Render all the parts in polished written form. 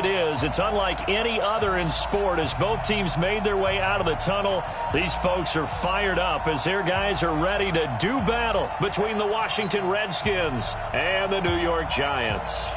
it is. It's unlike any other in sport. As both teams made their way out of the tunnel, these folks are fired up as their guys are ready to do battle between the Washington Redskins and the New York Giants.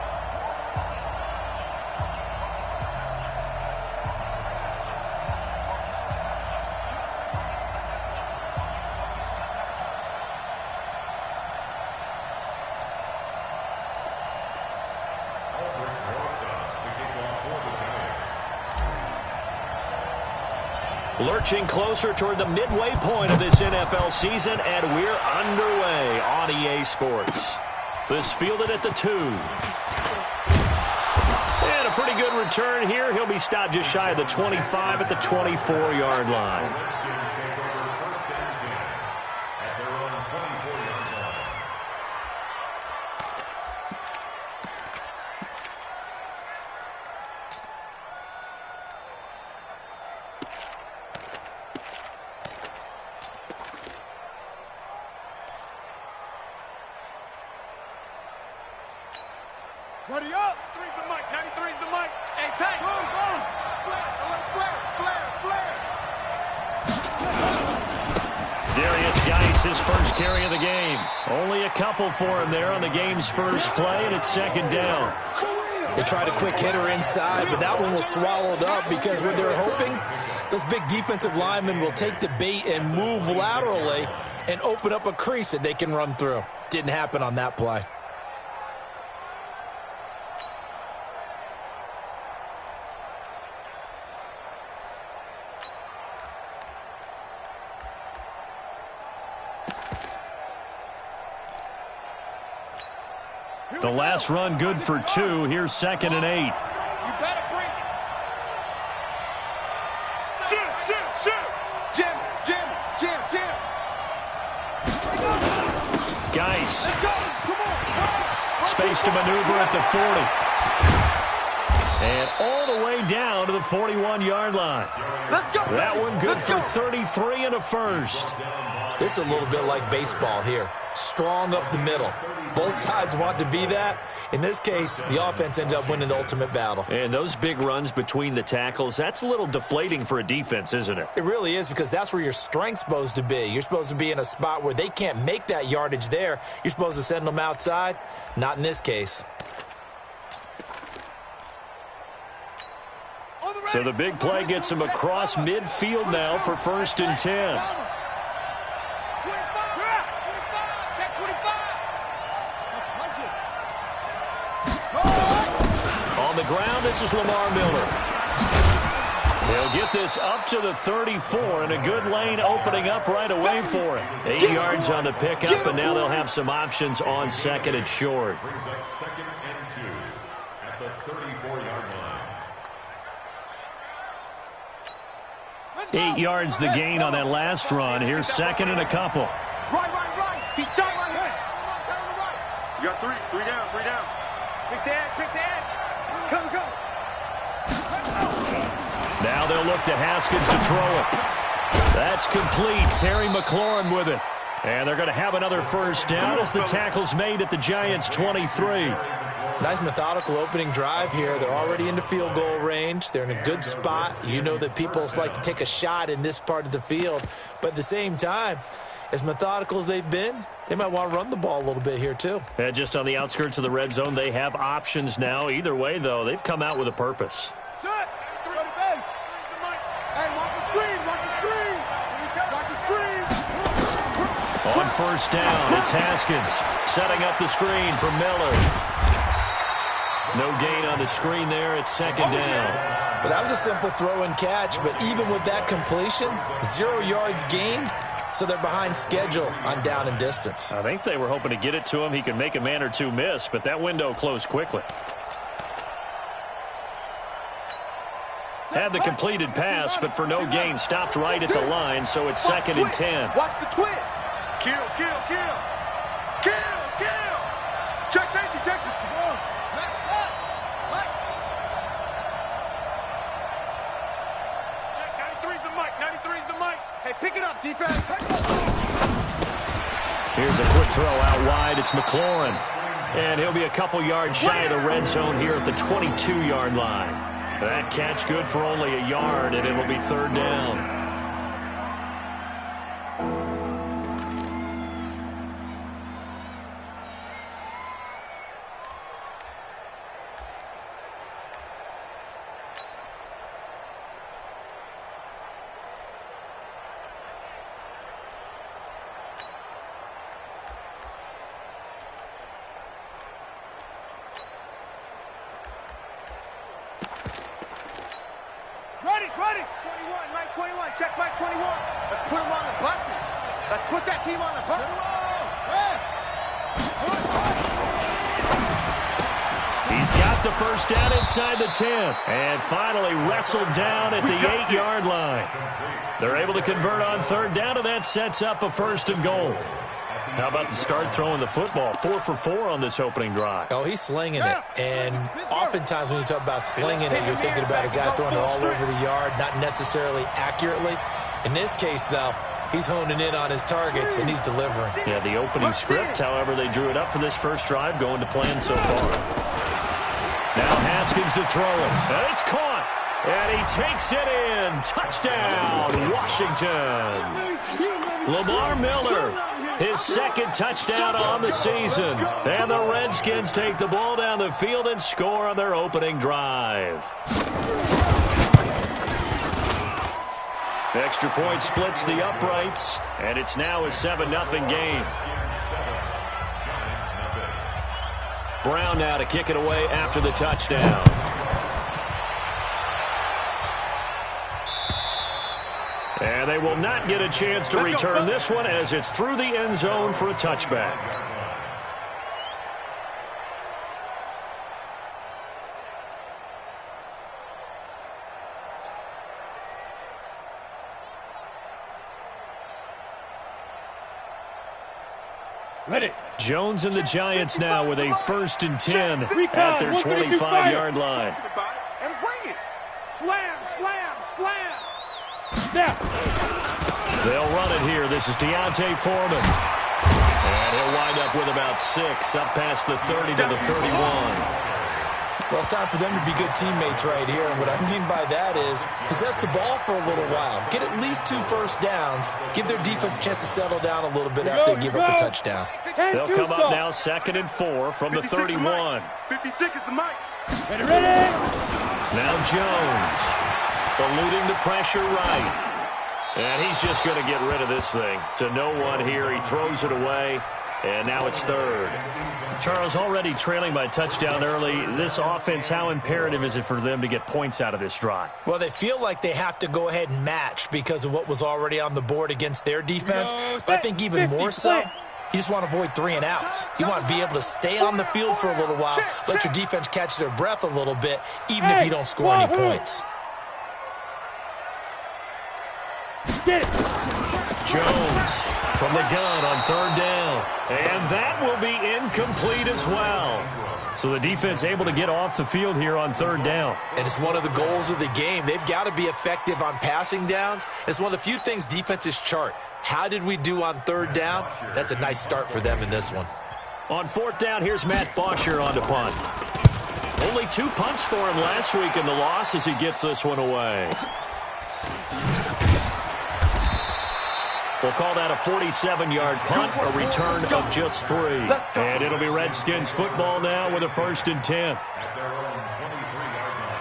Lurching closer toward the midway point of this NFL season, and we're underway on EA Sports. This fielded at the 2. And a pretty good return here. He'll be stopped just shy of the 25 at the 24-yard line. Ready up. 3's the mic. 93's the mic. Hey, tank. Go, go. Flare. Darius Geis, his first carry of the game. Only a couple for him there on the game's first play, and it's second down. They tried a quick hitter inside, but that one was swallowed up because what they're hoping, those big defensive linemen will take the bait and move laterally and open up a crease that they can run through. Didn't happen on that play. The last run good for 2. Here's 2nd and 8. You better bring it. Shoot. Jim. Geis. Let's go. Come on. Space to maneuver at the 40. And all the way down to the 41-yard line. Let's go. That one good for 33 and a first. This is a little bit like baseball here. Strong up the middle. Both sides want to be that. In this case, the offense ended up winning the ultimate battle. And those big runs between the tackles, that's a little deflating for a defense, isn't it? It really is, because that's where your strength's supposed to be. You're supposed to be in a spot where they can't make that yardage there. You're supposed to send them outside. Not in this case. So the big play gets him across midfield now for 1st and 10. On the ground, this is Lamar Miller. He'll get this up to the 34, and a good lane opening up right away for him. 8 yards on the pickup, and now they'll have some options on 2nd and short. Brings up 2nd and 2 at the 34-yard line. 8 yards the gain on that last run. Here's 2nd and a couple. Right. He's tight right here. You got 3 down. Pick the edge. Come. Now they'll look to Haskins to throw it. That's complete. Terry McLaurin with it. And they're going to have another first down as the tackle's made at the Giants' 23. Nice methodical opening drive here. They're already into field goal range. They're in a good spot. You know that people like to take a shot in this part of the field. But at the same time, as methodical as they've been, they might want to run the ball a little bit here too. And just on the outskirts of the red zone, they have options now. Either way, though, they've come out with a purpose. Set. 3 on the bench. Hey, watch the screen. On first down, it's Haskins setting up the screen for Miller. No gain on the screen there. It's 2nd down. But that was a simple throw and catch, but even with that completion, 0 yards gained, so they're behind schedule on down and distance. I think they were hoping to get it to him. He could make a man or two miss, but that window closed quickly. Had the completed pass, but for no gain, stopped right at the line, so it's 2nd and 10. Watch the twist. Kill. Check safety. Come on. Next up. Right. Check 93's the mic. Hey, pick it up, defense. Here's a quick throw out wide. It's McLaurin. And he'll be a couple yards shy of the red zone here at the 22-yard line. That catch good for only a yard, and it'll be third down. Ready! 21, Mike 21, check Mike 21. Let's put him on the buses. Let's put that team on the bus. He's got the first down inside the 10. And finally wrestled down at the 8-yard line. They're able to convert on third down, and that sets up a first and goal. How about the start throwing the football? 4 for 4 on this opening drive. Oh, he's slinging it. And oftentimes when you talk about slinging it, you're thinking about a guy throwing it all over the yard, not necessarily accurately. In this case, though, he's honing in on his targets, and he's delivering. Yeah, the opening script, however, they drew it up for this first drive, going to plan so far. Now Haskins to throw it. And it's caught. And he takes it in. Touchdown, Washington. Lamar Miller, his second touchdown on the season. And the Redskins take the ball down the field and score on their opening drive. Extra point splits the uprights, and it's now a 7-0 game. Brown now to kick it away after the touchdown. And they will not get a chance to return this one as it's through the end zone for a touchback. Ready. Jones and the Giants now with a 1st and 10 at their 25-yard line. And bring it. Slam, slam, slam. Now. They'll run it here. This is Deontay Foreman. And he'll wind up with about 6 up past the 30 to the 31. Well, it's time for them to be good teammates right here. And what I mean by that is possess the ball for a little while. Get at least 2 first downs. Give their defense a chance to settle down a little bit after they give up a touchdown. They'll come up now 2nd and 4 from the 31. 56 is the mic. Ready? Now Jones eluding the pressure right. And he's just going to get rid of this thing. To no one here. He throws it away. And now it's 3rd. Charles, already trailing by a touchdown early. This offense, how imperative is it for them to get points out of this drive? Well, they feel like they have to go ahead and match because of what was already on the board against their defense. But I think even more so, you just want to avoid 3 and outs. You want to be able to stay on the field for a little while, let your defense catch their breath a little bit, even if you don't score any points. Jones from the gun on 3rd down. And that will be incomplete as well. So the defense able to get off the field here on 3rd down. And it's one of the goals of the game. They've got to be effective on passing downs. It's one of the few things defenses chart. How did we do on 3rd down? That's a nice start for them in this one. On 4th down, here's Matt Bosher on the punt. Only 2 punts for him last week in the loss as he gets this one away. We'll call that a 47-yard punt, a return of just 3. And it'll be Redskins football now with a 1st and 10. At their own 23-yard line.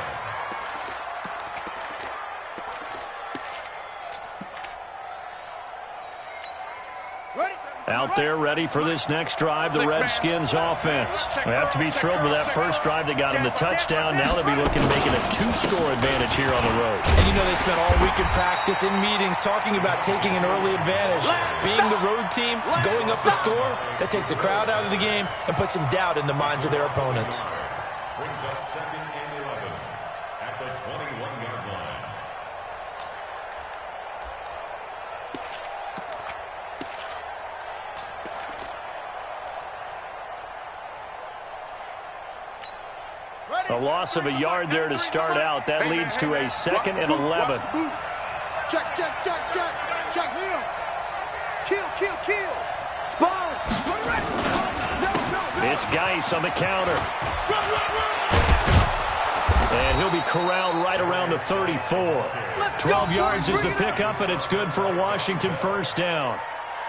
Out there ready for this next drive, the Redskins offense. They have to be thrilled with that first drive that got them the touchdown. Now they'll be looking to make it a 2-score advantage here on the road. And you know they spent all week in practice, in meetings, talking about taking an early advantage. Being the road team, going up a score, that takes the crowd out of the game and puts some doubt in the minds of their opponents. Brings up 2nd and 11 at the 21-yard line. A loss of a yard there to start out. That leads to a 2nd and 11. Check. Kill. Sponge. It's Geis on the counter. And he'll be corralled right around the 34. 12 yards is the pickup, and it's good for a Washington first down.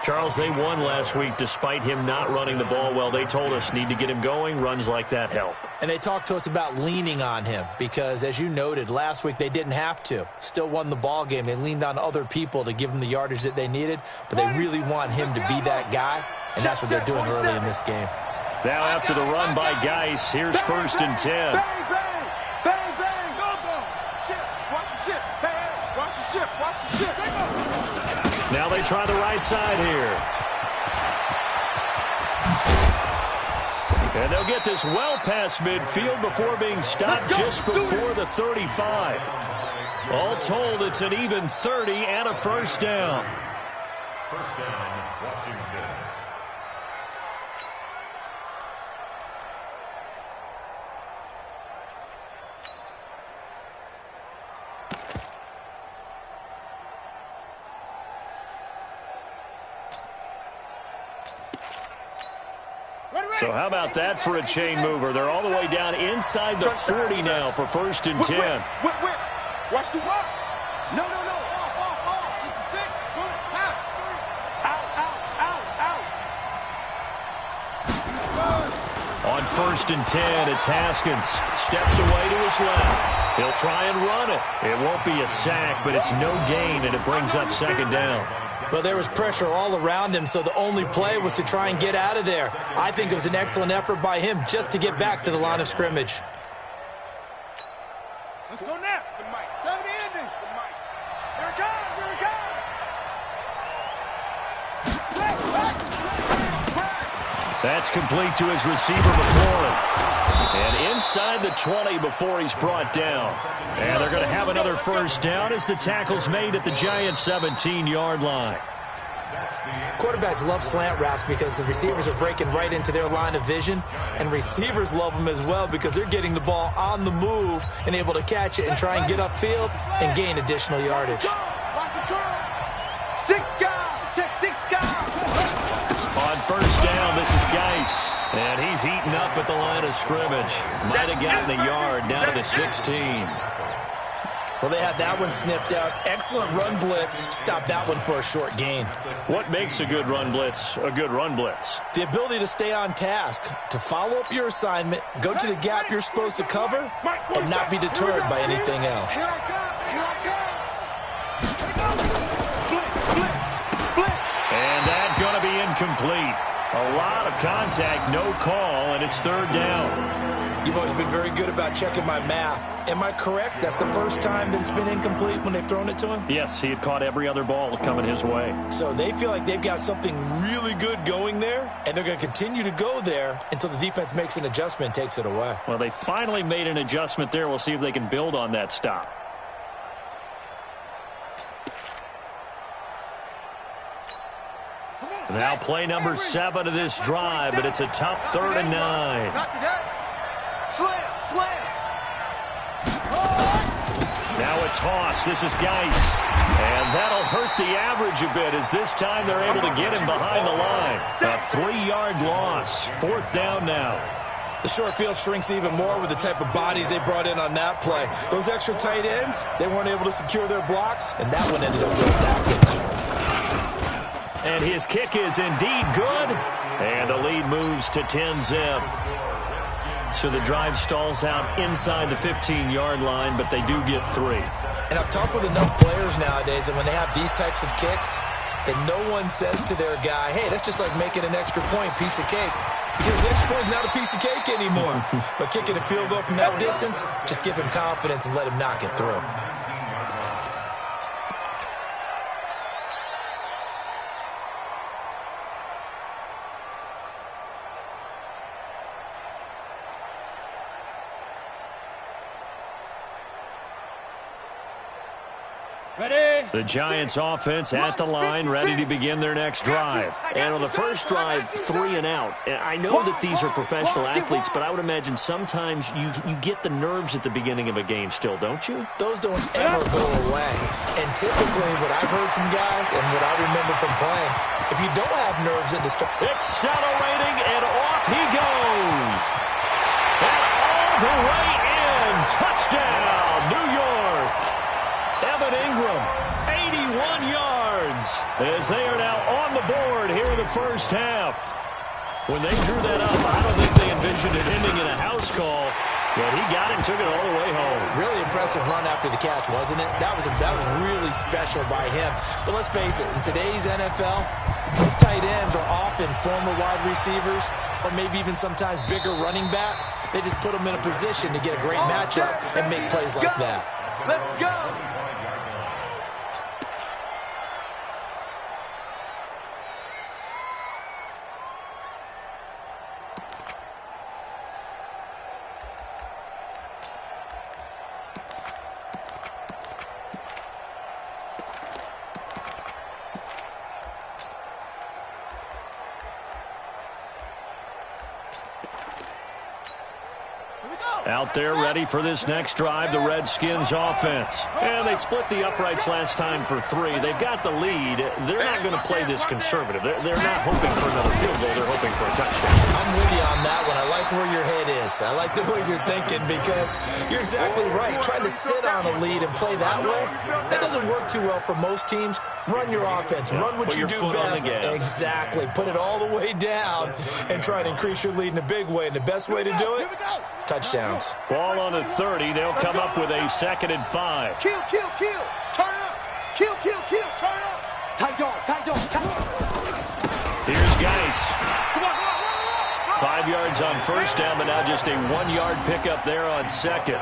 Charles, they won last week despite him not running the ball well. They told us need to get him going. Runs like that help. And they talked to us about leaning on him because, as you noted, last week they didn't have to. Still won the ball game. They leaned on other people to give them the yardage that they needed, but they really want him to be that guy, and that's what they're doing early in this game. Now after the run by Geis, here's 1st and 10. Bang, bang, bang, bang, go, go. Ship, watch the ship. Hey, hey, watch the ship, watch the ship. They go. Now they try the right side here. And they'll get this well past midfield before being stopped just before the 35. All told, it's an even 30 and a first down. First down, Washington. So how about that for a chain mover? They're all the way down inside the 40 now for 1st and 10. Whip. Watch the walk. No. Off. 66. Out. On 1st and 10, it's Haskins. Steps away to his left. He'll try and run it. It won't be a sack, but it's no gain, and it brings up 2nd down. Well, there was pressure all around him, so the only play was to try and get out of there. I think it was an excellent effort by him just to get back to the line of scrimmage. Let's go now. The mic. 70 ending. The mic. Here it comes. That's complete to his receiver McLaurin. And inside the 20 before he's brought down. And they're going to have another first down as the tackle's made at the Giants' 17-yard line. Quarterbacks love slant routes because the receivers are breaking right into their line of vision, and receivers love them as well because they're getting the ball on the move and able to catch it and try and get upfield and gain additional yardage. Watch the curl. 6 guys. Check 6 guys. On first down, this is Geis. And he's eaten up at the line of scrimmage. Might have gotten the yard down to the 16. Well, they had that one sniffed out. Excellent run blitz. Stop that one for a short gain. What makes a good run blitz a good run blitz? The ability to stay on task, to follow up your assignment, go to the gap you're supposed to cover, and not be deterred by anything else. Here I come. And that's going to be incomplete. A lot of contact, no call, and it's 3rd down. You've always been very good about checking my math. Am I correct? That's the first time that it's been incomplete when they've thrown it to him? Yes, he had caught every other ball coming his way. So they feel like they've got something really good going there, and they're going to continue to go there until the defense makes an adjustment and takes it away. Well, they finally made an adjustment there. We'll see if they can build on that stop. Now play number 7 of this drive, but it's a tough 3rd and 9. Not today. Slam. Now a toss. This is Geis. And that'll hurt the average a bit as this time they're able to get him behind the line. A 3-yard loss. 4th down now. The short field shrinks even more with the type of bodies they brought in on that play. Those extra tight ends, they weren't able to secure their blocks, and that one ended up going backwards. And his kick is indeed good. And the lead moves to 10-zip. So the drive stalls out inside the 15-yard line, but they do get 3. And I've talked with enough players nowadays that when they have these types of kicks, that no one says to their guy, hey, that's just like making an extra point, piece of cake. Because the extra point is not a piece of cake anymore. But kicking a field goal from that distance, just give him confidence and let him knock it through. The Giants offense at the line, ready to begin their next drive. And on the first drive, 3 and out. I know that these are professional athletes, but I would imagine sometimes you get the nerves at the beginning of a game still, don't you? Those don't ever go away. And typically what I've heard from guys and what I remember from playing, if you don't have nerves at the start. Accelerating, and off he goes. the way in. Touchdown, New York. Evan Ingram, 81 yards, as they are now on the board here in the first half. When they drew that up, I don't think they envisioned it ending in a house call, but he got it and took it all the way home. Really impressive run after the catch, wasn't it? That was really special by him. But let's face it, in today's NFL, those tight ends are often former wide receivers or maybe even sometimes bigger running backs. They just put them in a position to get a great matchup and make plays like that. Let's go. Out there ready for this next drive, the Redskins offense. And they split the uprights last time for 3. They've got the lead. They're not going to play this conservative. They're not hoping for another field goal. They're hoping for a touchdown. I'm with you on that one. I like where your head is. I like the way you're thinking because you're exactly right. Trying to sit on a lead and play that way, that doesn't work too well for most teams. Run your offense. Run what you do best. Exactly. Put it all the way down and try to increase your lead in a big way. And the best way to do it, touchdowns. Ball on the 30. They'll come up with a 2nd and 5. Kill. Turn up. Kill. Turn up. Tight dog. Here's Geis. 5 yards on first down, but now just a 1-yard pickup there on 2nd.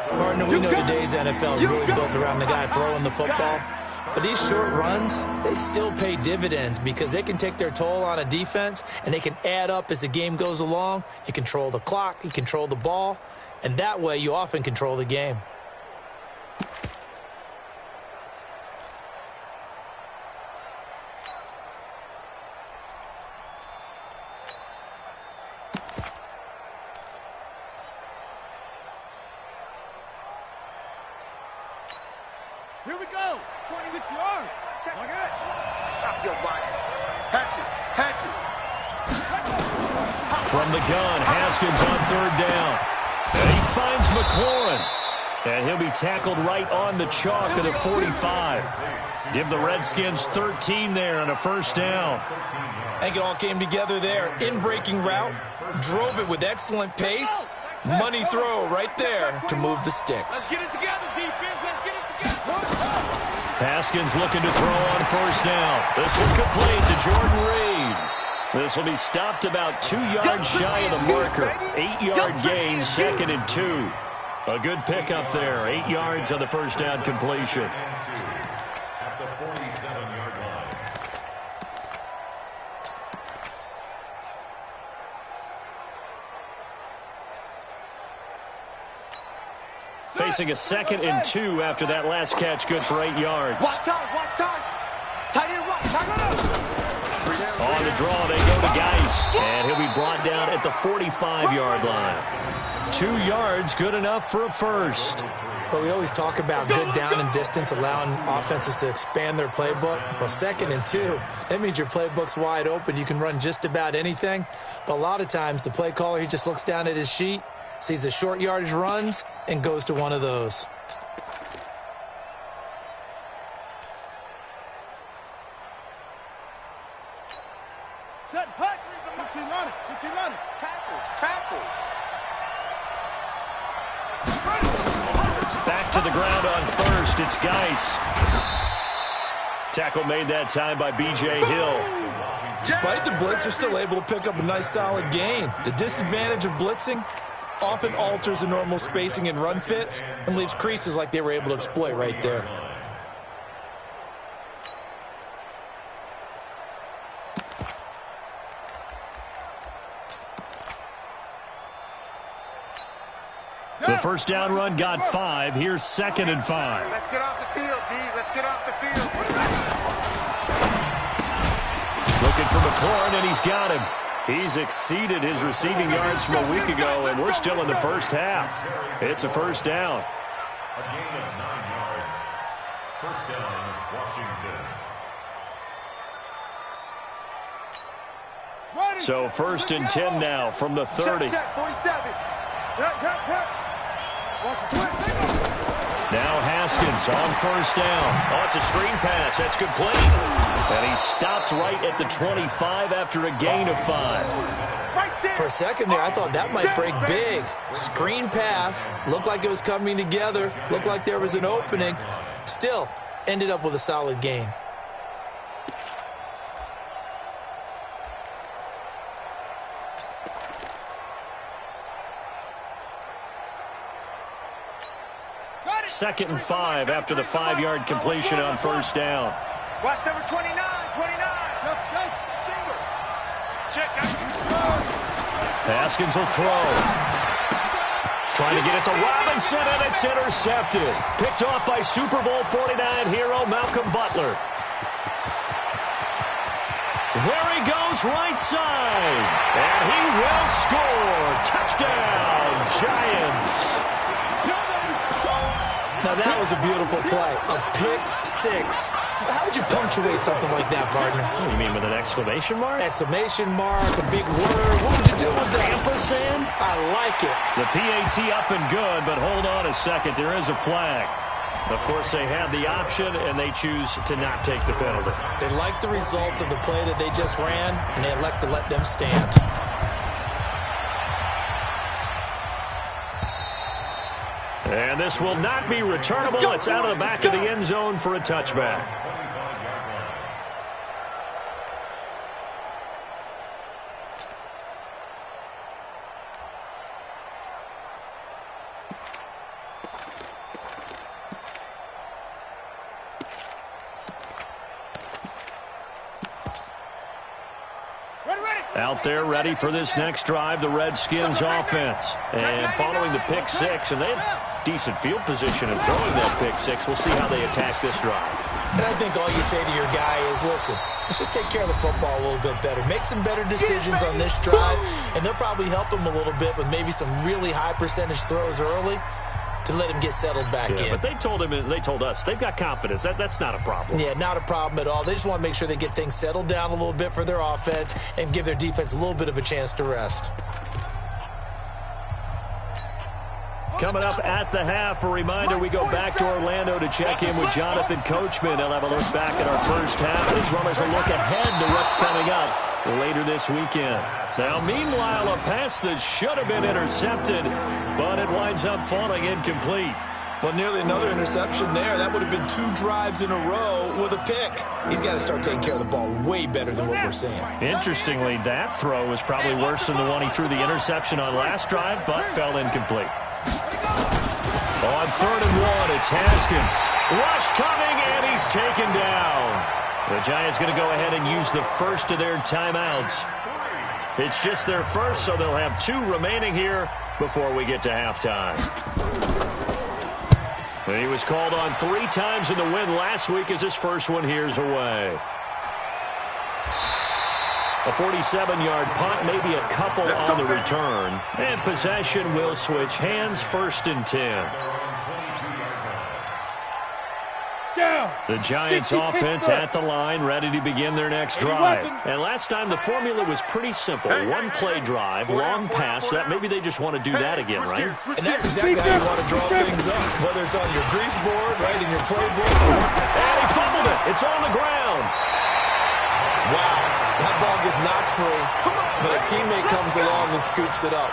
Partner, we know today's NFL is really built around the guy throwing the football. But these short runs, they still pay dividends because they can take their toll on a defense and they can add up as the game goes along. You control the clock, you control the ball, and that way you often control the game. Here we go. 26 yards. Check. Look at it. Stop your body. Hatchet. From the gun, Haskins on 3rd down. And he finds McLaurin. And he'll be tackled right on the chalk of the 45. Give the Redskins 13 there on a first down. I think it all came together there. In-breaking route. Drove it with excellent pace. Money throw right there to move the sticks. Let's get it together, defense. Let's get it together. Haskins looking to throw on first down. This one complete to Jordan Reed. This will be stopped about 2 yards shy of the marker. 8-yard gain, 2nd and 2. A good pickup there. 8 yards on the first down completion. At the 47-yard line. Facing a 2nd and 2 after that last catch, good for 8 yards. Watch time. Tight end right. On the draw, they go to Geis, and he'll be brought down at the 45-yard line. 2 yards, good enough for a first. Well, we always talk about good down and distance, allowing offenses to expand their playbook. Well, 2nd and 2, that means your playbook's wide open. You can run just about anything. But a lot of times, the play caller, he just looks down at his sheet, sees the short yardage runs, and goes to one of those. Set, hut. 15 on it. Tackles. Back to the ground on first. It's Geis. Tackle made that time by B.J. Hill. Despite the blitz, they're still able to pick up a nice solid gain. The disadvantage of blitzing often alters the normal spacing and run fits and leaves creases like they were able to exploit right there. The first down run got 5. Here's 2nd and 5. Let's get off the field, D. Let's get off the field. Looking for McLaurin, and he's got him. He's exceeded his receiving yards from a week ago, and we're still in the first half. It's a first down. A gain of 9 yards. First down, Washington. So 1st and 10 now from the 30. Check, 47. Now Haskins on first down. Oh, it's a screen pass. That's complete. And he stopped right at the 25 after a gain of 5. For a second there, I thought that might break big. Screen pass. Looked like it was coming together. Looked like there was an opening. Still, ended up with a solid gain. Second and 5 after the 5-yard completion on first down. Watch number 29. Check. Haskins will throw. Trying to get it to Robinson, and it's intercepted. Picked off by Super Bowl 49 hero Malcolm Butler. There he goes, right side. And he will score. Touchdown, Giants. Now, that was a beautiful play. A pick six. How would you punctuate something like that, partner? You mean with an exclamation mark? Exclamation mark, a big word. What would you do with that? Ampersand? I like it. The PAT up and good, but hold on a second. There is a flag. Of course, they have the option, and they choose to not take the penalty. They like the results of the play that they just ran, and they elect to let them stand. And this will not be returnable. It's out of the back of the end zone for a touchback. Out there ready for this next drive, the Redskins offense. And following the pick six, and they have decent field position in throwing that pick six. We'll see how they attack this drive. And I think all you say to your guy is, listen, let's just take care of the football a little bit better. Make some better decisions on this drive, and they'll probably help him a little bit with maybe some really high percentage throws early to let him get settled back in. But they told him, and they told us, they've got confidence. That's not a problem. Yeah, not a problem at all. They just want to make sure they get things settled down a little bit for their offense and give their defense a little bit of a chance to rest. Coming up at the half, a reminder, we go back to Orlando to check in with Jonathan Coachman. He'll have a look back at our first half, as well as a look ahead to what's coming up later this weekend. Now, meanwhile, a pass that should have been intercepted, but it winds up falling incomplete. Well, nearly another interception there. That would have been 2 drives in a row with a pick. He's got to start taking care of the ball way better than what we're seeing. Interestingly, that throw was probably worse than the one he threw the interception on last drive, but fell incomplete. On 3rd and 1, it's Haskins. Rush coming, and he's taken down. The Giants going to go ahead and use the first of their timeouts. It's just their first, so they'll have 2 remaining here before we get to halftime. He was called on 3 times in the win last week as his first one here's away. A 47-yard punt, maybe a couple on the return. And possession will switch hands, 1st and 10. The Giants offense at the line, ready to begin their next drive. And last time the formula was pretty simple. 1 play drive, long pass. That maybe they just want to do that again, right? And that's exactly how you want to draw things up. Whether it's on your grease board, right, in your playbook. And he fumbled it. It's on the ground. Wow. That ball gets knocked free, but a teammate comes along and scoops it up.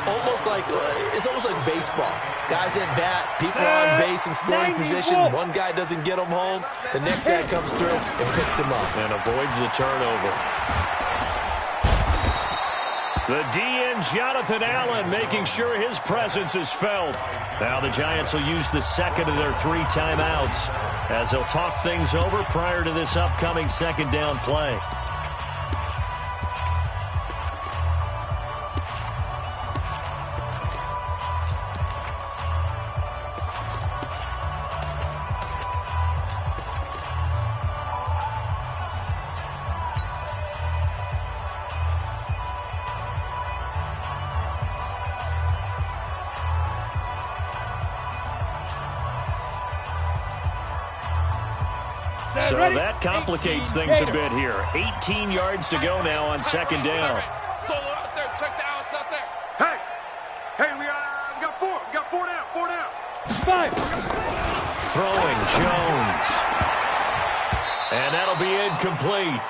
It's almost like baseball. Guys at bat, people on base in scoring position. One guy doesn't get him home. The next guy comes through and picks him up. And avoids the turnover. The DN, Jonathan Allen, making sure his presence is felt. Now the Giants will use the second of their 3 timeouts as they'll talk things over prior to this upcoming 2nd down play. So that complicates things a bit here. 18 yards to go now on 2nd down. Solo out there. Check the outs out there. Hey, we got throwing, Jones. And that'll be incomplete.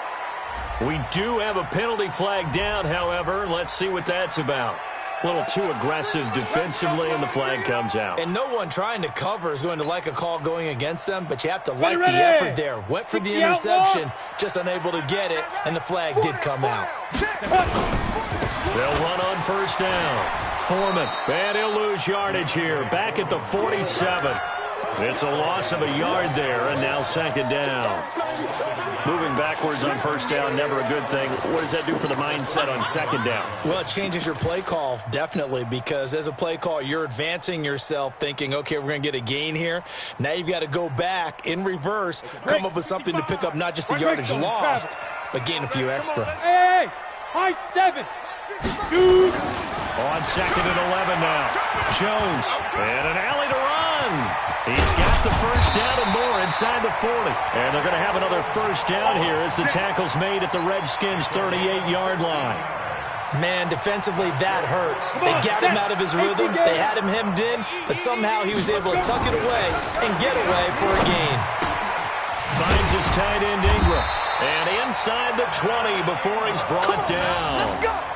We do have a penalty flag down, however. Let's see what that's about. A little too aggressive defensively, and the flag comes out. And no one trying to cover is going to like a call going against them, but you have to like the effort there. Went for the interception, just unable to get it, and the flag did come out. They'll run on first down. Foreman, and he'll lose yardage here. Back at the 47. It's a loss of a yard there, and now second down. Moving backwards on first down, never a good thing. What does that do for the mindset on second down? Well, it changes your play call, definitely, because as a play call, you're advancing yourself thinking, okay, we're going to get a gain here. Now you've got to go back in reverse, come up with something to pick up not just the yardage lost, but gain a few extra. Hey, high 7. Shoot. On second and 11 now. Jones, and an alley to run. He's got the first down and more inside the 40. And they're going to have another first down here as the tackle's made at the Redskins' 38-yard line. Man, defensively, that hurts. They got him out of his rhythm. They had him hemmed in, but somehow he was able to tuck it away and get away for a gain. Finds his tight end, Ingram. And inside the 20 before he's brought down.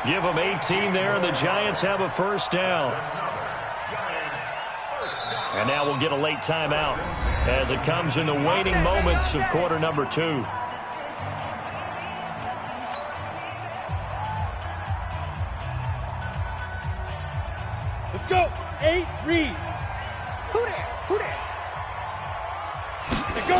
Give him 18 there, and the Giants have a first down. And now we'll get a late timeout as it comes in the waning moments of quarter number 2. Let's go. 8, read. Who that? Let's go.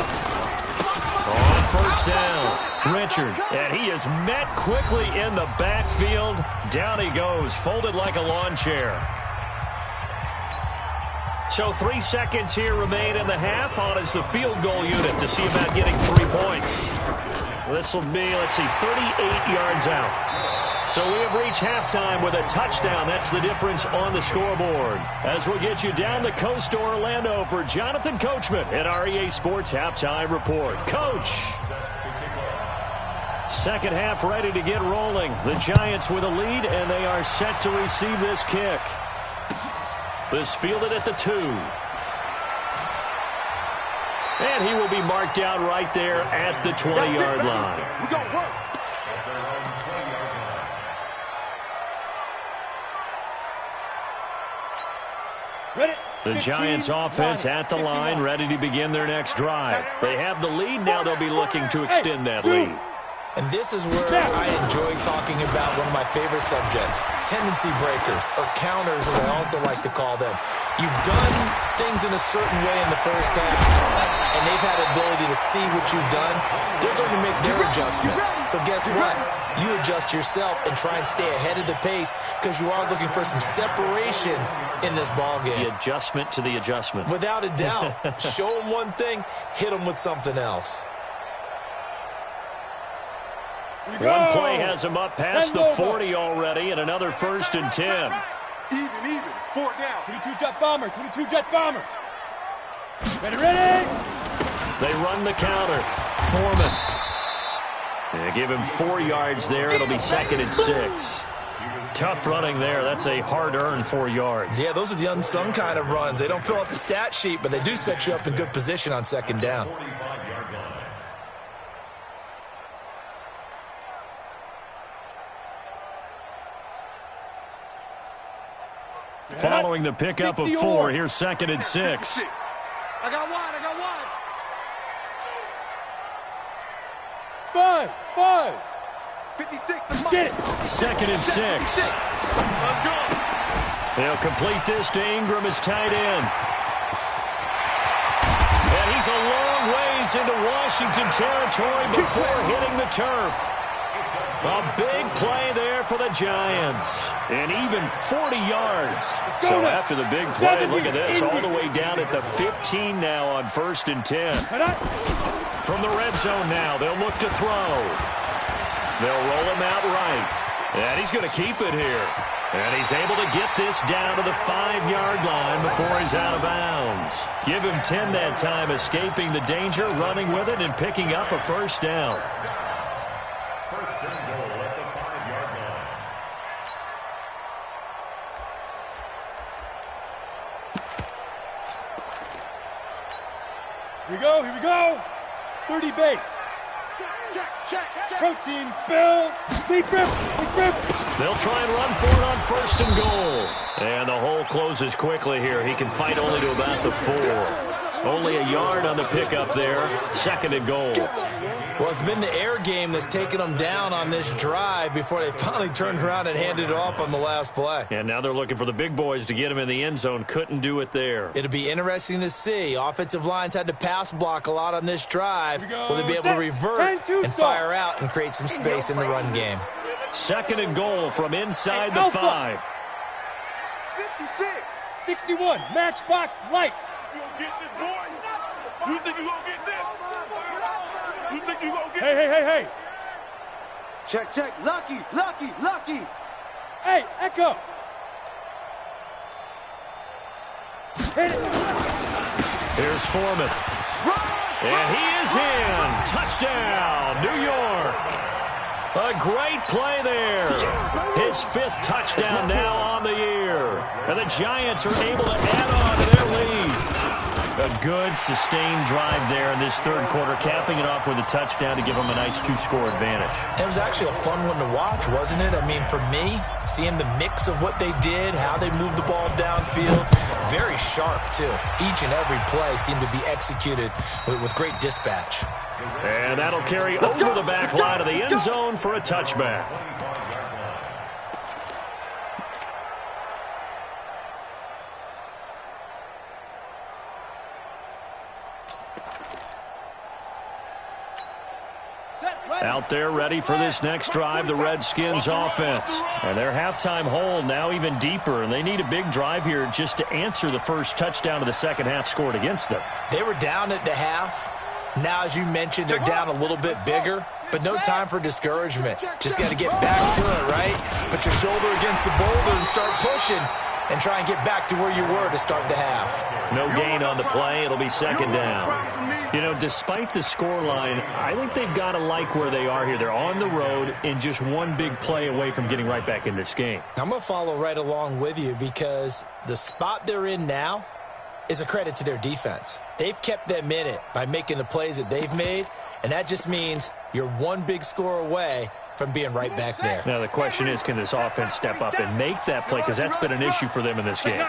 On first down, Richard, and he is met quickly in the backfield. Down he goes, folded like a lawn chair. So 3 seconds here remain in the half on as the field goal unit to see about getting 3 points. This will be, 38 yards out. So we have reached halftime with a touchdown. That's the difference on the scoreboard. As we'll get you down the coast to Orlando for Jonathan Coachman at our EA Sports Halftime Report. Coach! Second half ready to get rolling. The Giants with a lead, and they are set to receive this kick. This fielded at the 2. And he will be marked down right there at the 20-yard line. We got work. The Giants offense at the line, ready to begin their next drive. They have the lead. Now they'll be looking to extend that lead. And this is where I enjoy talking about one of my favorite subjects, tendency breakers, or counters as I also like to call them. You've done things in a certain way in the first half, and they've had the ability to see what you've done. They're going to make their adjustments. So guess what? You adjust yourself and try and stay ahead of the pace because you are looking for some separation in this ballgame. The adjustment to the adjustment. Without a doubt. Show them one thing, hit them with something else. One play has him up past the 40 already, and another first and 10. Even. 4 down. 22 jet bomber. Ready. They run the counter. Foreman. They give him 4 yards there. It'll be second and 6. Tough running there. That's a hard-earned 4 yards. Yeah, those are the unsung kind of runs. They don't fill up the stat sheet, but they do set you up in good position on second down. Following the pickup of 4, here's second and 6. I got one. Buzz. 56. Get it. Second and 6. Let's go. They'll complete this to Ingram as tight end. And he's a long ways into Washington territory before hitting the turf. A big play there for the Giants. And even 40 yards. So after the big play, look at this, all the way down at the 15 now on first and 10. From the red zone now, they'll look to throw. They'll roll him out right. And he's going to keep it here. And he's able to get this down to the 5-yard line before he's out of bounds. Give him 10 that time, escaping the danger, running with it, and picking up a first down. First and goal at the 5-yard line. Here we go. 30 base. Check. Protein spill. Leap rip. They'll try and run for it on 1st and goal. And the hole closes quickly here. He can fight only to about the 4. Only a yard on the pickup there. 2nd and goal. Well, it's been the air game that's taken them down on this drive before they finally turned around and handed it off on the last play. And now they're looking for the big boys to get him in the end zone. Couldn't do it there. It'll be interesting to see. Offensive lines had to pass block a lot on this drive. Will they be able to revert and fire out and create some space in the run game? 2nd and goal from inside the 5. 56. 61. Matchbox light. You gonna get this, boy? You think you gonna get this? You think you gonna get Hey. Check. Lucky. Hey, Echo. Hit it. Here's Foreman. And he is in. Touchdown, New York. A great play there. His 5th touchdown now on the year. And the Giants are able to add on to their lead. A good, sustained drive there in this 3rd quarter, capping it off with a touchdown to give them a nice 2-score advantage. It was actually a fun one to watch, wasn't it? I mean, for me, seeing the mix of what they did, how they moved the ball downfield, very sharp, too. Each and every play seemed to be executed with great dispatch. And that'll carry over the back line of the end zone for a touchback. Out there ready for this next drive, the Redskins offense. And their halftime hole now even deeper, and they need a big drive here just to answer the first touchdown of the second half scored against them. They were down at the half. Now, as you mentioned, they're down a little bit bigger, but no time for discouragement. Just got to get back to it, right? Put your shoulder against the boulder and start pushing and try and get back to where you were to start the half. No gain on the play. It'll be 2nd down. You know, despite the scoreline, I think they've got to like where they are here. They're on the road and just one big play away from getting right back in this game. I'm going to follow right along with you because the spot they're in now is a credit to their defense. They've kept them in it by making the plays that they've made, and that just means you're one big score away from being right back there. Now the question is, can this offense step up and make that play? Because that's been an issue for them in this game.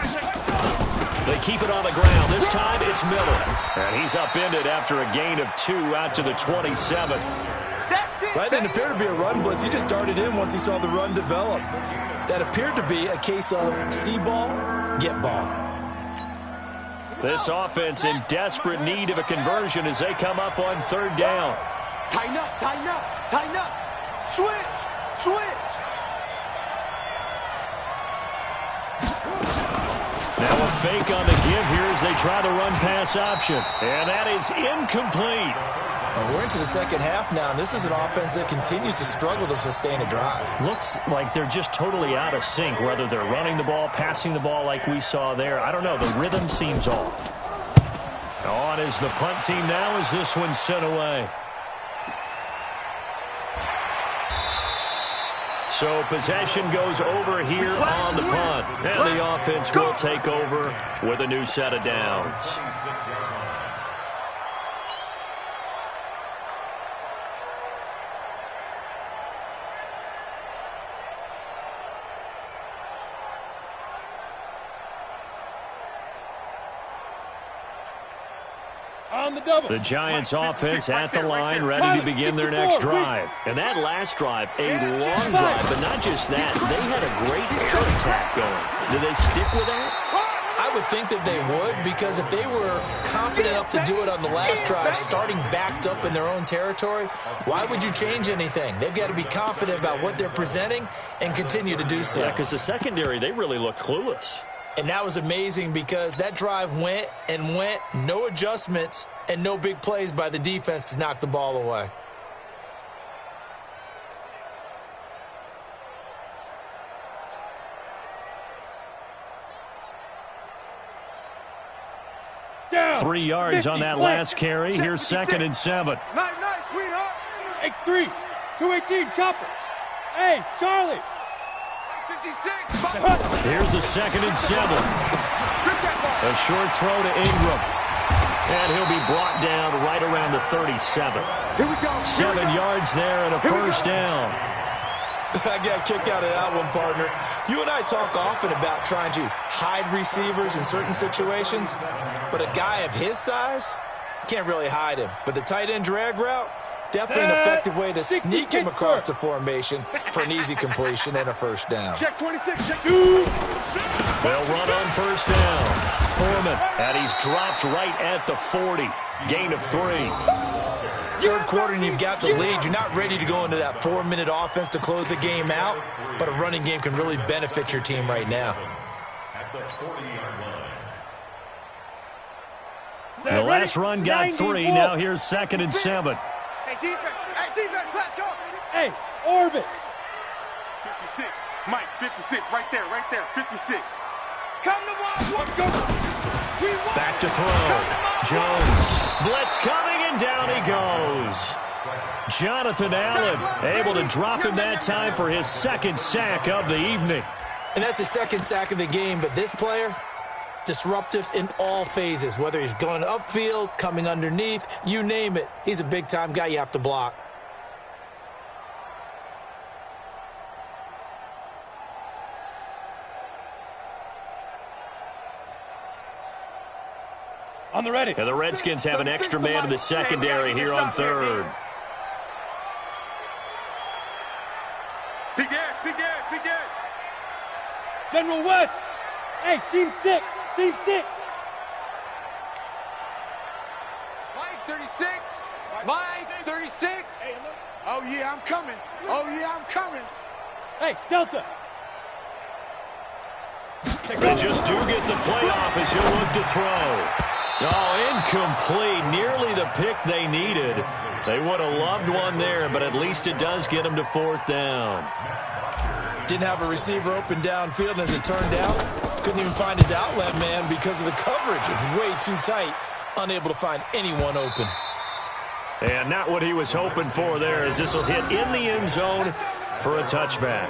They keep it on the ground. This time it's Miller. And he's upended after a gain of 2 out to the 27. That didn't appear to be a run blitz. He just darted in once he saw the run develop. That appeared to be a case of see ball, get ball. This offense in desperate need of a conversion as they come up on 3rd down. Tighten up. Switch. Now a fake on the give here as they try the run-pass option. And that is incomplete. Well, we're into the second half now, and this is an offense that continues to struggle to sustain a drive. Looks like they're just totally out of sync, whether they're running the ball, passing the ball like we saw there. I don't know. The rhythm seems off. On is the punt team now as this one's sent away. So possession goes over here on the punt. And the offense will take over with a new set of downs. The Giants offense at the line, ready to begin their next drive. And that last drive, a long drive, but not just that. They had a great air attack going. Do they stick with that? I would think that they would, because if they were confident enough to do it on the last drive, starting backed up in their own territory, why would you change anything? They've got to be confident about what they're presenting and continue to do so. Yeah, because the secondary, they really look clueless. And that was amazing because that drive went, no adjustments, and no big plays by the defense to knock the ball away. Down. 3 yards 50, on that left. last carry. Here's 2nd and 7. Nice, sweetheart. X3, 218, chopper. Hey, Charlie. 56. Here's a 2nd and 7. A short throw to Ingram. And he'll be brought down right around the 37. Here we go. 7 yards there and a first down. I got a kick out of that one, partner. You and I talk often about trying to hide receivers in certain situations, but a guy of his size can't really hide him. But the tight end drag route, definitely an effective way to sneak him across the formation for an easy completion and a first down. Check 26, check 2. They'll run on first down. Foreman, and he's dropped right at the 40. Gain of 3. Third quarter and you've got the lead. You're not ready to go into that 4-minute offense to close the game out, but a running game can really benefit your team right now. At the 40-yard line. The last run got 3. Now here's 2nd and 7. Hey, defense, let's go. Hey, orbit. 56, Mike, 56, right there, 56. Come to one, go. Back to throw. Jones. Blitz coming, and down he goes. Jonathan Allen able to drop him that time for his 2nd sack of the evening. And that's his 2nd sack of the game, but this player, disruptive in all phases, whether he's going upfield, coming underneath, you name it. He's a big-time guy you have to block. On the ready. And the Redskins have an extra man in the secondary here on 3rd. Big edge. General West. Hey, seam 6. Seam 6. Mike, 36. Mike, 36. Oh, yeah, I'm coming. Hey, Delta. They just do get the play off as he'll look to throw. Oh, incomplete. Nearly the pick they needed. They would have loved one there, but at least it does get them to 4th down. Didn't have a receiver open downfield, and as it turned out, couldn't even find his outlet man because of the coverage. It was way too tight, unable to find anyone open. And not what he was hoping for there, as this will hit in the end zone for a touchback.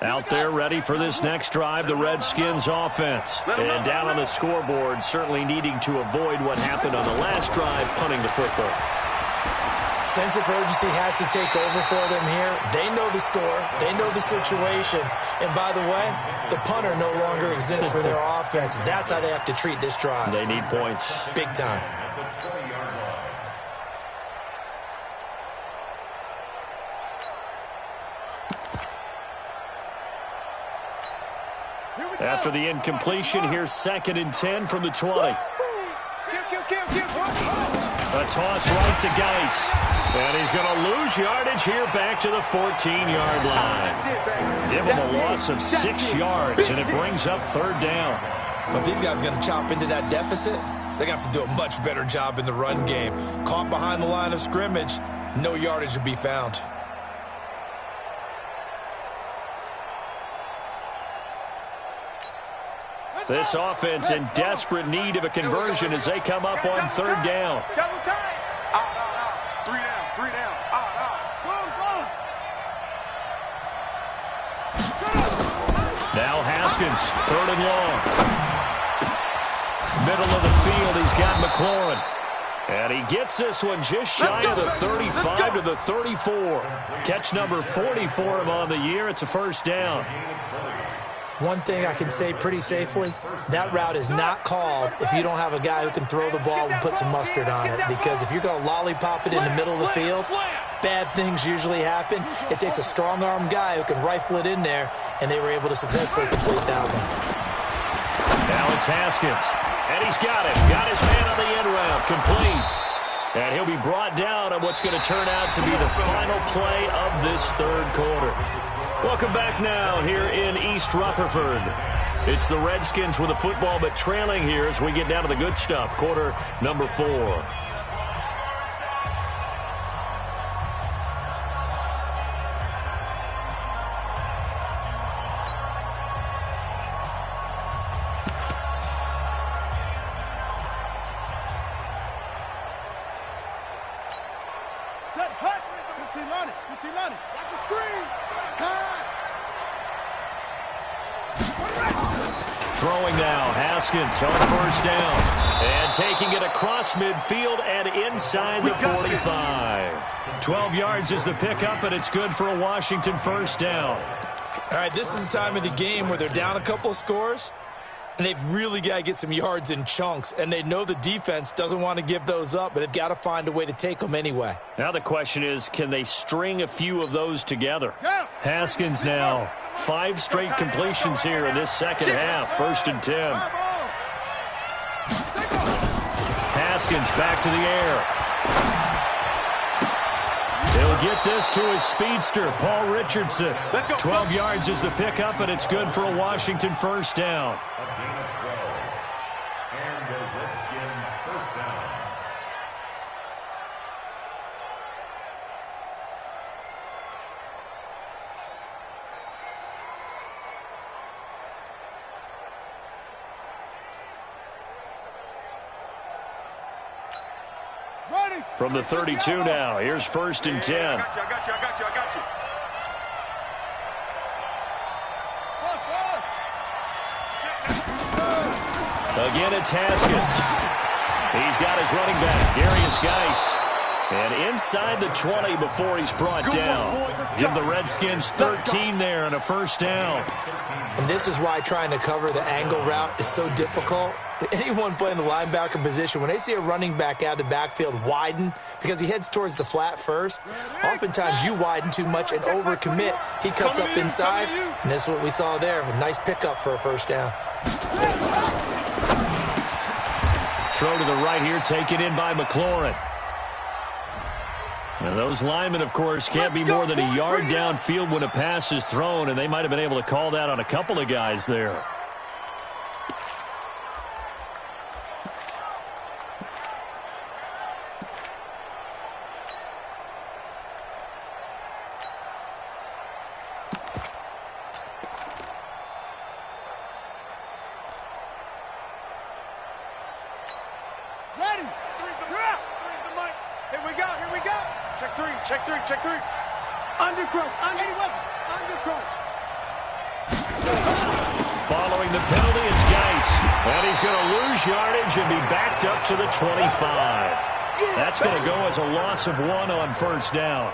Out there ready for this next drive, the Redskins offense. And down on the scoreboard, certainly needing to avoid what happened on the last drive, punting the football. Sense of urgency has to take over for them here. They know the score. They know the situation. And by the way, the punter no longer exists for their offense. That's how they have to treat this drive. They need points. Big time. After the incompletion, here's 2nd and 10 from the 20. A toss right to Geis. And he's going to lose yardage here back to the 14-yard line. Give him a loss of 6 yards, and it brings up 3rd down. But these guys are going to chop into that deficit. They're going to have to do a much better job in the run game. Caught behind the line of scrimmage, no yardage to be found. This offense in desperate need of a conversion as they come up on 3rd down. Double time. Out. 3 down. Out. Now Haskins, 3rd and long. Middle of the field, he's got McLaurin. And he gets this one just shy of the 35 to the 34. Catch number 40 for him on the year. It's a 1st down. One thing I can say pretty safely, that route is not called if you don't have a guy who can throw the ball and put some mustard on it. Because if you're going to lollipop it in the middle of the field, bad things usually happen. It takes a strong-arm guy who can rifle it in there, and they were able to successfully complete that one. Now it's Haskins, and he's got it. Got his man on the end route, complete. And he'll be brought down on what's going to turn out to be the final play of this 3rd quarter. Welcome back now here in East Rutherford. It's the Redskins with the football, but trailing here as we get down to the good stuff. Quarter number 4. throwing now. Haskins on first down. And taking it across midfield and inside the 45. 12 yards is the pickup, and it's good for a Washington first down. All right, this is the time of the game where they're down a couple of scores, and they've really got to get some yards in chunks, and they know the defense doesn't want to give those up, but they've got to find a way to take them anyway. Now the question is, can they string a few of those together? Haskins now, 5 straight completions here in this second half, 1st and 10. Haskins back to the air. He'll get this to his speedster, Paul Richardson. 12 yards is the pickup, and it's good for a Washington first down. A gain of 12. And the Redskins first down. From the 32 now, here's 1st and 10. I got you. Again, it's Haskins. He's got his running back, Darius Geis. And inside the 20 before he's brought down. Give the Redskins 13 there and a first down. And this is why trying to cover the angle route is so difficult. Anyone playing the linebacker position, when they see a running back out of the backfield widen because he heads towards the flat first, oftentimes you widen too much and overcommit. He cuts up inside, and this is what we saw there. A nice pickup for a first down. Throw to the right here, taken in by McLaurin. And those linemen, of course, can't be more than a yard downfield when a pass is thrown, and they might have been able to call that on a couple of guys there. Check three. Undercrush. Following the penalty, it's Geis. And he's going to lose yardage and be backed up to the 25. That's going to go as a loss of 1 on first down.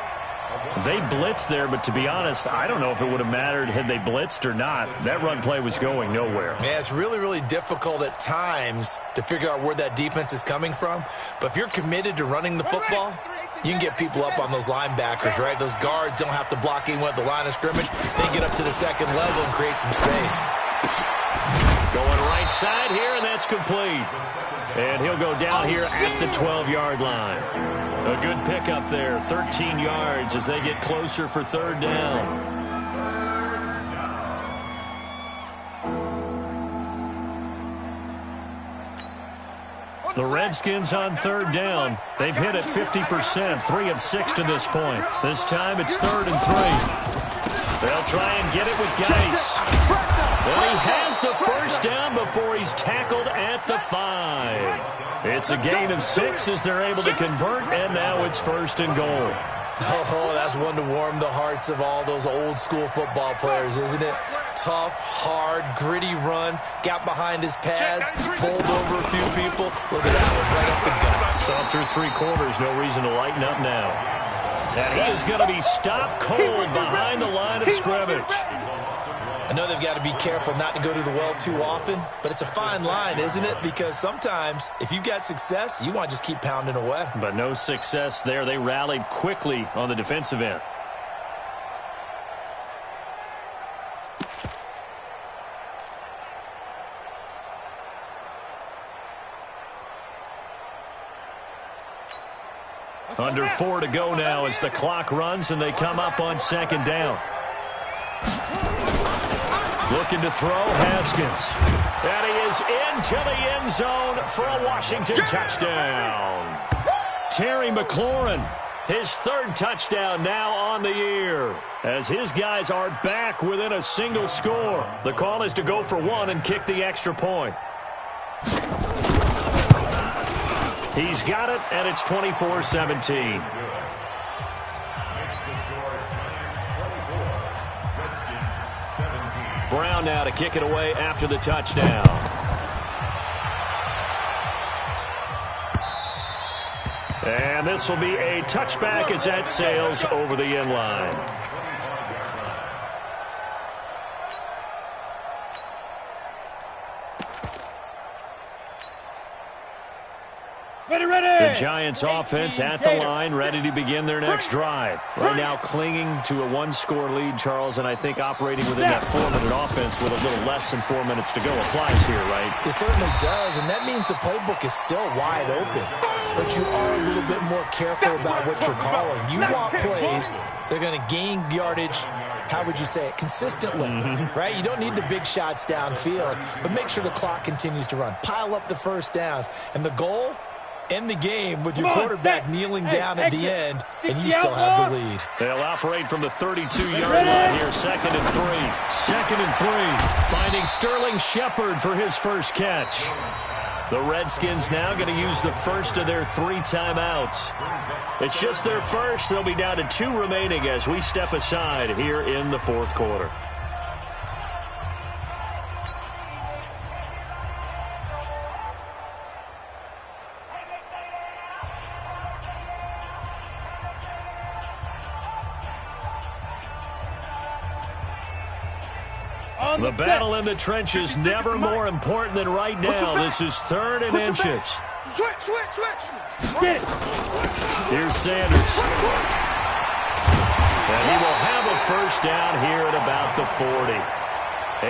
They blitzed there, but to be honest, I don't know if it would have mattered had they blitzed or not. That run play was going nowhere. Yeah, it's really, really difficult at times to figure out where that defense is coming from. But if you're committed to running the football, you can get people up on those linebackers, right? Those guards don't have to block anyone at the line of scrimmage. They can get up to the second level and create some space. Going right side here, and that's complete. And he'll go down here at the 12-yard line. A good pickup there, 13 yards as they get closer for third down. The Redskins on third down. They've hit it 50%, 3 of 6 to this point. This time it's 3rd and 3. They'll try and get it with Geis. And he has the first down before he's tackled at the 5. It's a gain of 6 as they're able to convert, and now it's 1st and goal. Oh, that's one to warm the hearts of all those old school football players, isn't it? Tough, hard, gritty run, got behind his pads, bowled over a few people. Look at that one, right up the gut. Saw through 3 quarters, no reason to lighten up now. And he is going to be stopped cold behind the line of scrimmage. I know they've got to be careful not to go to the well too often, but it's a fine line, isn't it? Because sometimes, if you've got success, you want to just keep pounding away. But no success there. They rallied quickly on the defensive end. Under 4 to go now as the clock runs and they come up on 2nd down. Looking to throw, Haskins. And he is into the end zone for a Washington touchdown. Terry McLaurin, his 3rd touchdown now on the year. As his guys are back within a single score. The call is to go for 1 and kick the extra point. He's got it, and it's 24-17. Brown now to kick it away after the touchdown. And this will be a touchback as that sails over the end line. The Giants offense at the line, ready to begin their next drive. Right now clinging to a one-score lead, Charles, and I think operating within that 4-minute offense with a little less than 4 minutes to go applies here, right? It certainly does, and that means the playbook is still wide open. But you are a little bit more careful about what you're calling. You want plays, they're going to gain yardage, how would you say it, consistently, right? You don't need the big shots downfield, but make sure the clock continues to run. Pile up the first downs, and the goal, end the game with your quarterback kneeling down at the end, and you still have the lead. They'll operate from the 32-yard line here, 2nd and 3. 2nd and 3, finding Sterling Shepard for his first catch. The Redskins now going to use the first of their 3 timeouts. It's just their first. They'll be down to 2 remaining as we step aside here in the 4th quarter. The battle in the trenches never more important than right now. This is 3rd and inches. Switch. Get it. Here's Sanders. And he will have a first down here at about the 40.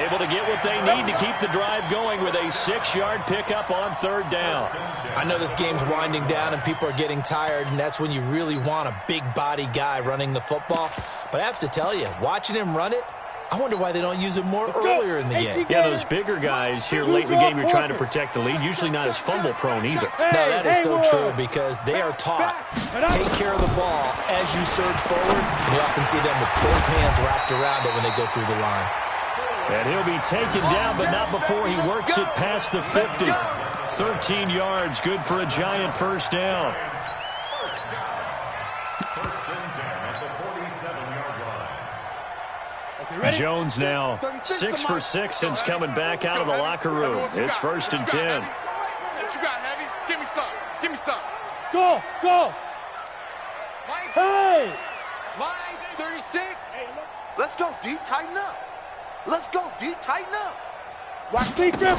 Able to get what they need to keep the drive going with a 6-yard pickup on 3rd down. I know this game's winding down and people are getting tired, and that's when you really want a big body guy running the football. But I have to tell you, watching him run it, I wonder why they don't use him more earlier in the game. Yeah, those bigger guys here late in the game, you're trying to protect the lead. Usually not as fumble-prone either. No, that is so true because they are taught, take care of the ball as you surge forward, and you often see them with both hands wrapped around it when they go through the line. And he'll be taken down, but not before he works it past the 50. 13 yards, good for a Giant first down. Jones now 6 for 6 since coming back out of the locker room. It's 1st and 10. What you got, Heavy? Give me some. Go. Hey! Line 36. Let's go, D. Tighten up. Watch Big grip.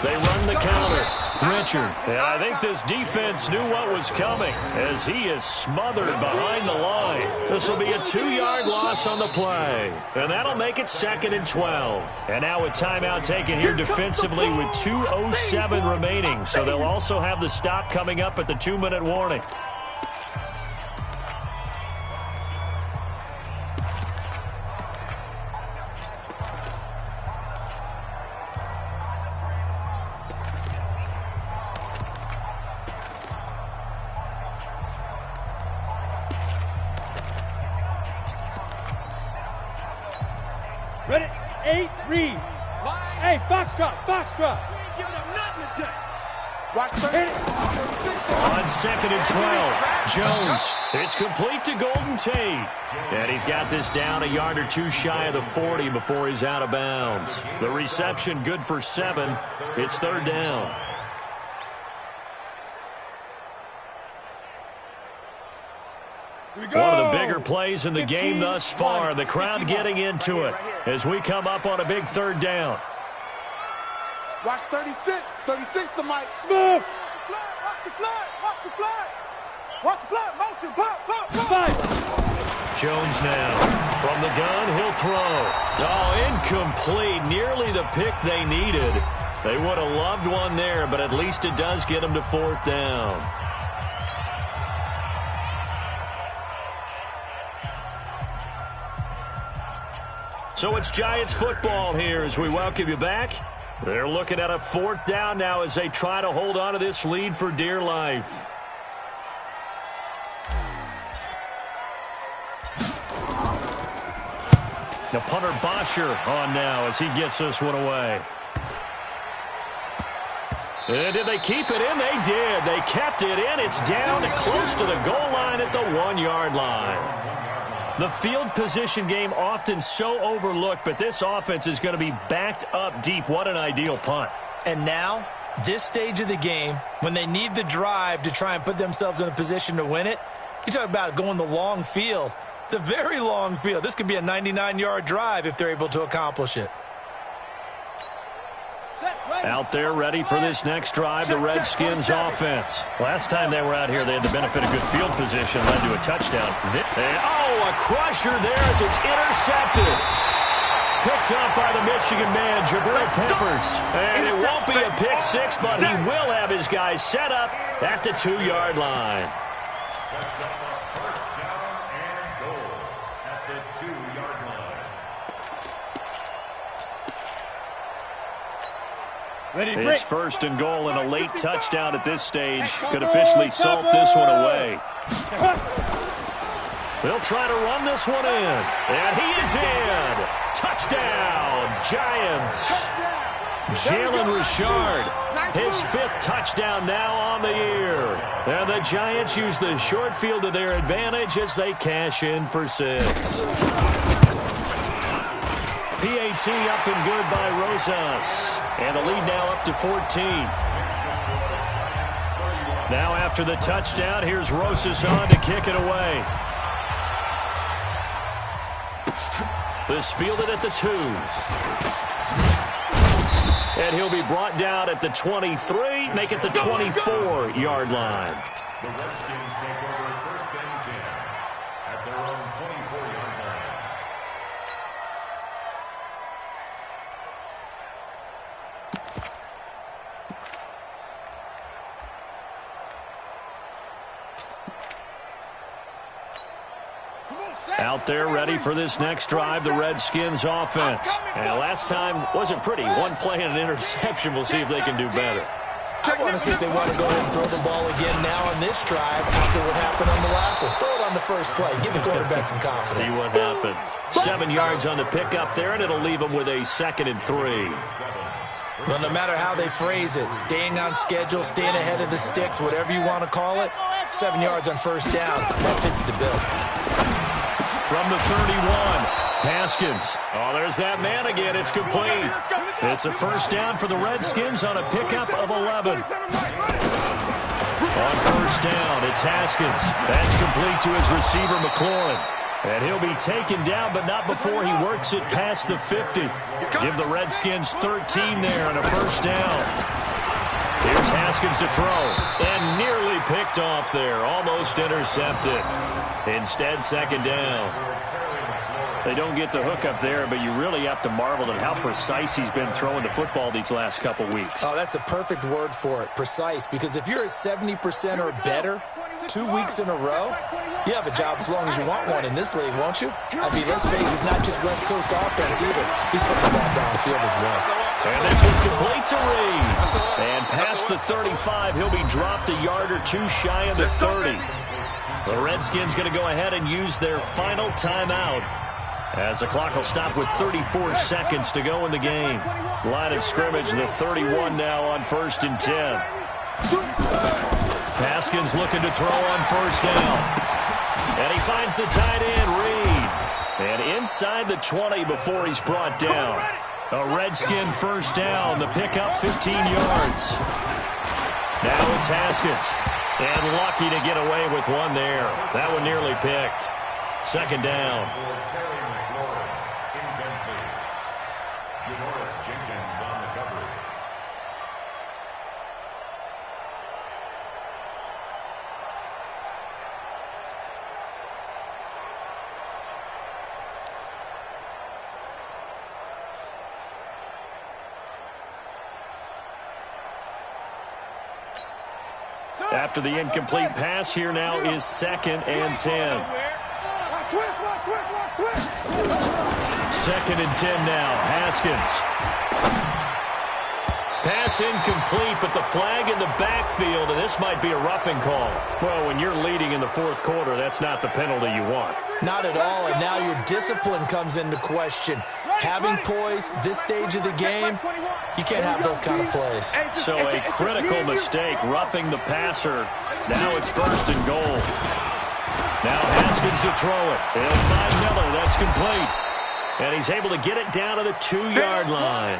They run the counter. Richard. And I think this defense knew what was coming as he is smothered behind the line. This will be a 2-yard loss on the play. And that'll make it 2nd and 12. And now a timeout taken here defensively with 2:07 remaining. So they'll also have the stop coming up at the 2-minute warning. Ready? 8, read. Hey, Foxtrot. Watch 30. On 2nd and 12, Jones. It's complete to Golden Tate. And he's got this down a yard or 2 shy of the 40 before he's out of bounds. The reception good for 7. It's 3rd down. One of the bigger plays in the game thus far. The crowd getting into it as we come up on a big 3rd down. Watch 36. 36 to Mike. Smooth. Watch the flat. Motion. Pop. Jones now. From the gun, he'll throw. Oh, incomplete. Nearly the pick they needed. They would have loved one there, but at least it does get them to 4th down. So it's Giants football here as we welcome you back. They're looking at a 4th down now as they try to hold on to this lead for dear life. Now punter Bosher on now as he gets this one away. And did they keep it in? They did. They kept it in. It's down close to the goal line at the 1-yard line. The field position game often so overlooked, but this offense is going to be backed up deep. What an ideal punt. And now, this stage of the game, when they need the drive to try and put themselves in a position to win it, you talk about going the long field, the very long field. This could be a 99-yard drive if they're able to accomplish it. Out there ready for this next drive, the Redskins offense. Last time they were out here, they had the benefit of good field position, led to a touchdown. A crusher there as it's intercepted. Picked up by the Michigan man, Jabril Peppers. And it won't be a pick six, but he will have his guys set up at the 2-yard line. Sets up a first down and goal at the 2-yard line. It's first and goal, and a late touchdown at this stage could officially salt this one away. They'll try to run this one in, and he is in. Touchdown, Giants. Jalen Richard, his 5th touchdown now on the year. And the Giants use the short field to their advantage as they cash in for 6. PAT up and good by Rosas. And the lead now up to 14. Now after the touchdown, here's Rosas on to kick it away. This fielded at the 2. And he'll be brought down at the 23, make it the 24-yard line. The Redskins take over first and 10 at their own 24-yard line. Out there ready for this next drive, the Redskins offense. And last time wasn't pretty. One play and an interception. We'll see if they can do better. I want to see if they want to go ahead and throw the ball again now on this drive after what happened on the last one. Throw it on the first play. Give the quarterback some confidence. See what happens. 7 yards on the pickup there, and it'll leave them with a 2nd and 3. Well, no matter how they phrase it, staying on schedule, staying ahead of the sticks, whatever you want to call it, 7 yards on first down, that fits the bill. From the 31, Haskins. Oh, there's that man again. It's complete. It's a first down for the Redskins on a pickup of 11. On first down, it's Haskins. That's complete to his receiver, McLaurin. And he'll be taken down, but not before he works it past the 50. Give the Redskins 13 there on a first down. Here's Haskins to throw. And nearly picked off there. Almost intercepted. Instead, 2nd down. They don't get the hook up there, but you really have to marvel at how precise he's been throwing the football these last couple weeks. Oh, that's a perfect word for it, precise, because if you're at 70% or better 2 weeks in a row, you have a job as long as you want one in this league, won't you? I mean, let's face it, it's not just West Coast offense either. He's putting the ball downfield as well. And this one complete to Reed. And past the 35, he'll be dropped a yard or 2 shy of the 30. The Redskins going to go ahead and use their final timeout as the clock will stop with 34 seconds to go in the game. Line of scrimmage, the 31 now on 1st and 10. Haskins looking to throw on first down. And he finds the tight end, Reed. And inside the 20 before he's brought down. A Redskin first down, the pickup 15 yards. Now it's Haskins. And lucky to get away with one there. That one nearly picked. 2nd down. After the incomplete pass, here now is 2nd and 10. 2nd and 10 now. Haskins. Pass incomplete, but the flag in the backfield, and this might be a roughing call. Well, when you're leading in the 4th quarter, that's not the penalty you want. Not at all, and now your discipline comes into question. Having poise this stage of the game, you can't have those kind of plays. So a critical mistake, roughing the passer. Now it's 1st and goal. Now Haskins to throw it. They'll find Miller. That's complete. And he's able to get it down to the 2-yard line.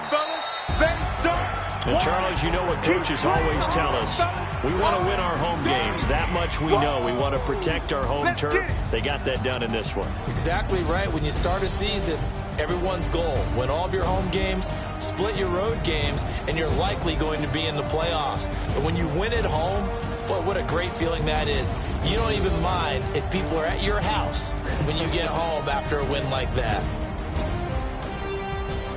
And Charles, you know what coaches always tell us. We want to win our home games. That much we know. We want to protect our home turf. They got that done in this one. Exactly right. When you start a season, everyone's goal: win all of your home games, split your road games, and you're likely going to be in the playoffs. But when you win at home, boy, what a great feeling that is. You don't even mind if people are at your house when you get home after a win like that.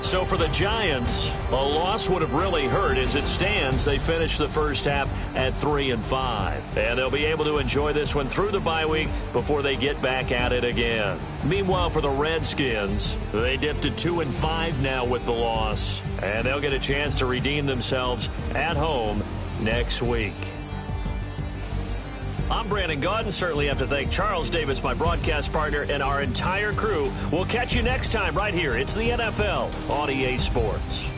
So for the Giants, a loss would have really hurt. As it stands, they finished the first half at 3-5. And they'll be able to enjoy this one through the bye week before they get back at it again. Meanwhile, for the Redskins, they dipped to 2-5 now with the loss. And they'll get a chance to redeem themselves at home next week. I'm Brandon Gaudin. Certainly have to thank Charles Davis, my broadcast partner, and our entire crew. We'll catch you next time right here. It's the NFL on EA Sports.